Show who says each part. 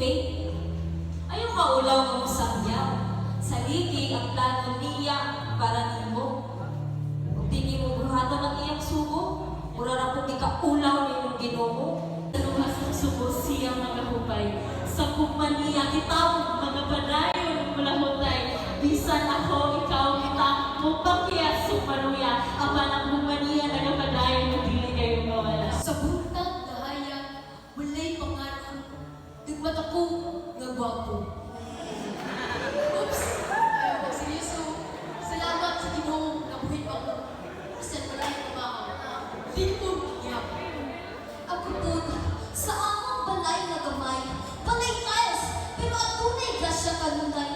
Speaker 1: Faith. Ayaw maulaw ka mo sa iya. Sa ligi ang plano niya para nimo. Kung di mo buhaton ang iyang sugo, mura na kung di ka ulaw ni mong Ginoo.
Speaker 2: Lumas ng subo siyang mga hupay. Sa kumaniya kitawag mga padayon ng malahutay. Bisan ako, ikaw, kita, mupakya, sumaruya. Apan ang kumaniya nagapadayon na dili kayo mawala.
Speaker 3: Sa buntag na hayag, walay pangalan. Nagmat ako nga gwapo. Oops! Seryoso. Salamat sa Ginoo na buhay pa ko. Bisan walay pamahaw. Lingkod niya.
Speaker 4: Ako po, sa among balay na gamay, balay tiles, pero ang tunay grasya kanunay.